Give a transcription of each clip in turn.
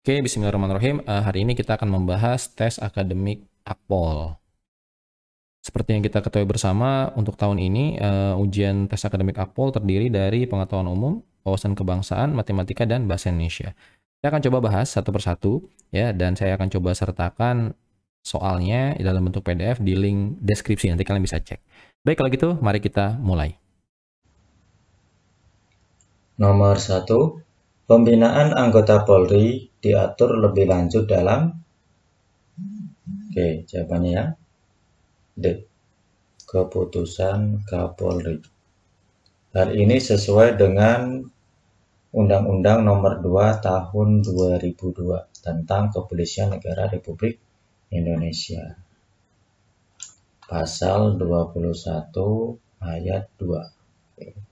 Oke, bismillahirrahmanirrahim. Hari ini kita akan membahas tes akademik Akpol. Seperti yang kita ketahui bersama, untuk tahun ini ujian tes akademik Akpol terdiri dari pengetahuan umum, wawasan kebangsaan, matematika, dan bahasa Indonesia. Saya akan coba bahas satu persatu, ya, dan saya akan coba sertakan soalnya dalam bentuk PDF di link deskripsi. Nanti kalian bisa cek. Baik, kalau gitu, mari kita mulai. Nomor 1. Pembinaan anggota Polri diatur lebih lanjut dalam. Oke, jawabannya ya. D. Keputusan Kapolri. Hal ini sesuai dengan Undang-Undang Nomor 2 Tahun 2002 tentang Kepolisian Negara Republik Indonesia. Pasal 21 ayat 2. Oke.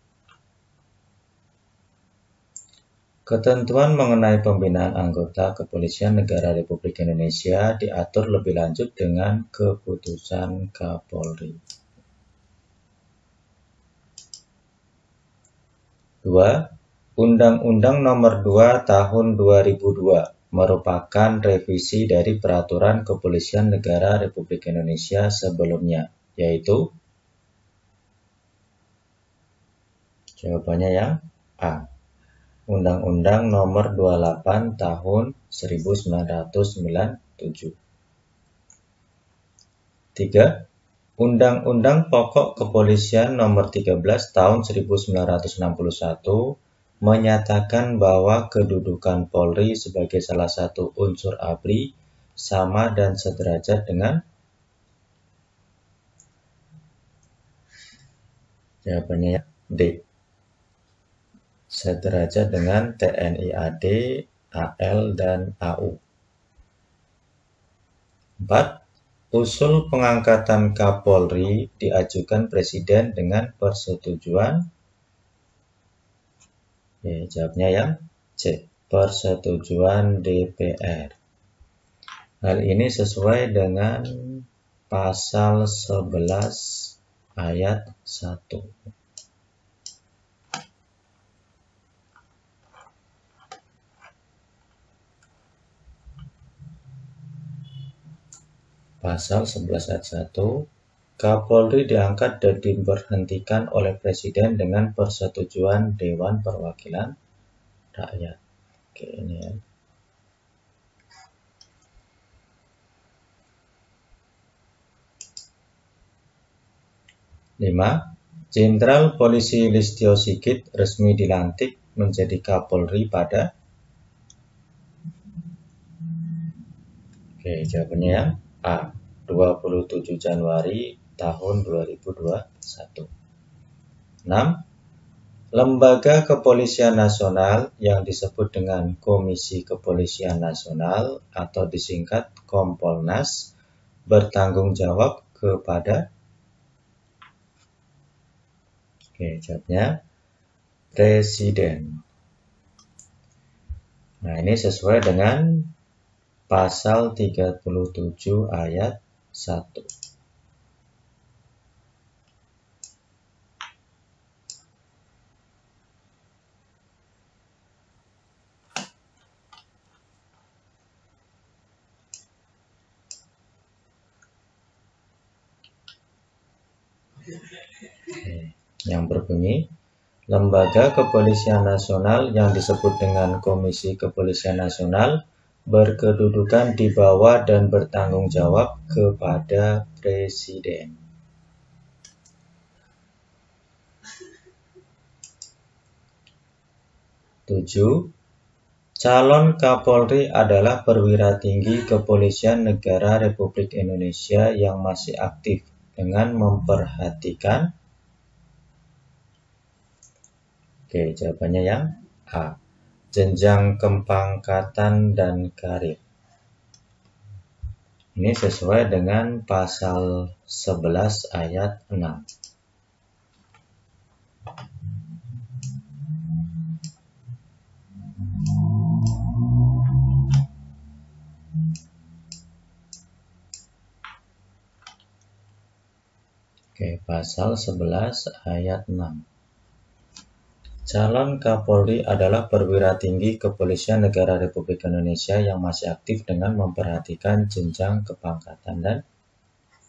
Ketentuan mengenai pembinaan anggota Kepolisian Negara Republik Indonesia diatur lebih lanjut dengan Keputusan Kapolri. 2. Undang-Undang Nomor 2 Tahun 2002 merupakan revisi dari Peraturan Kepolisian Negara Republik Indonesia sebelumnya, yaitu jawabannya yang A. Undang-Undang Nomor 28 Tahun 1997. 3. Undang-Undang Pokok Kepolisian Nomor 13 Tahun 1961 menyatakan bahwa kedudukan Polri sebagai salah satu unsur ABRI sama dan sederajat dengan. Jawabannya D. Sederajat dengan TNI AD, AL, dan AU. 4. Usul pengangkatan Kapolri diajukan Presiden dengan persetujuan. Jawabnya yang C. Persetujuan DPR. Hal ini sesuai dengan pasal 11 ayat 1. Pasal 11 ayat 1, Kapolri diangkat dan diberhentikan oleh Presiden dengan persetujuan Dewan Perwakilan Rakyat. Oke, ini ya. Lima, Jenderal Polisi Listio Sigit resmi dilantik menjadi Kapolri pada. Oke, jawabannya yang A. 27 Januari tahun 2021. 6. Lembaga Kepolisian Nasional yang disebut dengan Komisi Kepolisian Nasional atau disingkat Kompolnas bertanggung jawab kepada. Oke, jawabnya Presiden. Nah, ini sesuai dengan pasal 37 ayat 1. Yang berbunyi, Lembaga Kepolisian Nasional yang disebut dengan Komisi Kepolisian Nasional berkedudukan di bawah dan bertanggung jawab kepada Presiden. 7. Calon Kapolri adalah perwira tinggi Kepolisian Negara Republik Indonesia yang masih aktif dengan memperhatikan. Oke, jawabannya yang A. Jenjang kepangkatan dan karir. Ini sesuai dengan pasal 11 ayat 6. Oke, pasal 11 ayat 6. Calon Kapolri adalah perwira tinggi Kepolisian Negara Republik Indonesia yang masih aktif dengan memperhatikan jenjang kepangkatan dan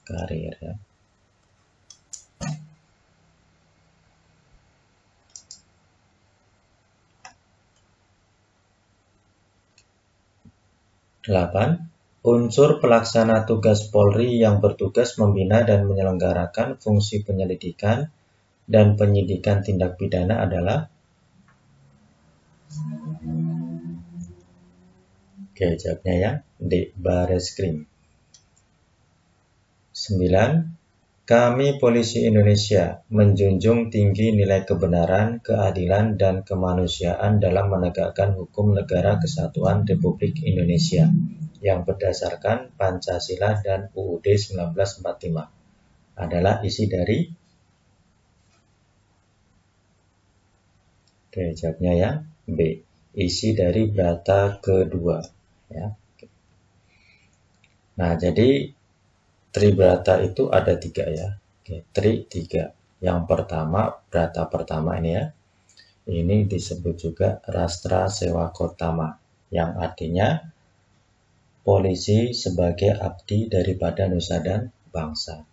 karir. Ya. Delapan, unsur pelaksana tugas Polri yang bertugas membina dan menyelenggarakan fungsi penyelidikan dan penyidikan tindak pidana adalah Oke, jawabnya ya D. Bareskrim. 9. Kami Polisi Indonesia menjunjung tinggi nilai kebenaran, keadilan, dan kemanusiaan dalam menegakkan hukum Negara Kesatuan Republik Indonesia yang berdasarkan Pancasila dan UUD 1945 adalah isi dari Oke, jawabnya ya B. Isi dari Brata kedua. Ya. Nah, jadi Tribrata itu ada 3 ya. Oke, Tri 3. Yang pertama, Brata pertama ini ya. Ini disebut juga Rastra Sewakotama, yang artinya polisi sebagai abdi daripada nusa dan bangsa.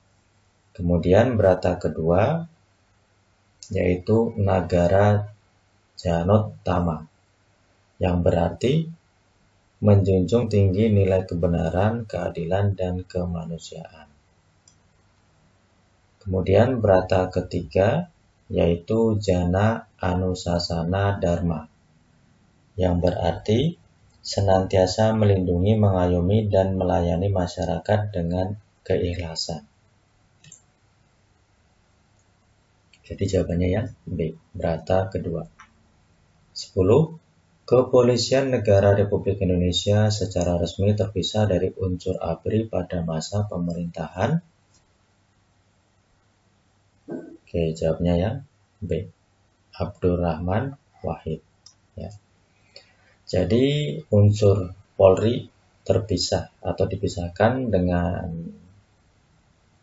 Kemudian Brata kedua, yaitu Nagara Janotama, yang berarti menjunjung tinggi nilai kebenaran, keadilan, dan kemanusiaan. Kemudian Brata ketiga, yaitu Jana Anusasana Dharma, yang berarti senantiasa melindungi, mengayomi, dan melayani masyarakat dengan keikhlasan. Jadi jawabannya ya B, Brata kedua. 10. Kepolisian Negara Republik Indonesia secara resmi terpisah dari unsur ABRI pada masa pemerintahan. Oke, jawabnya ya B, Abdurrahman Wahid. Ya. Jadi unsur Polri terpisah atau dipisahkan dengan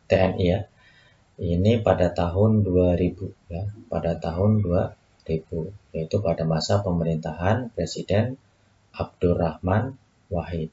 TNI ya. Ini pada tahun 2000 ya, pada tahun 2000, yaitu pada masa pemerintahan Presiden Abdurrahman Wahid.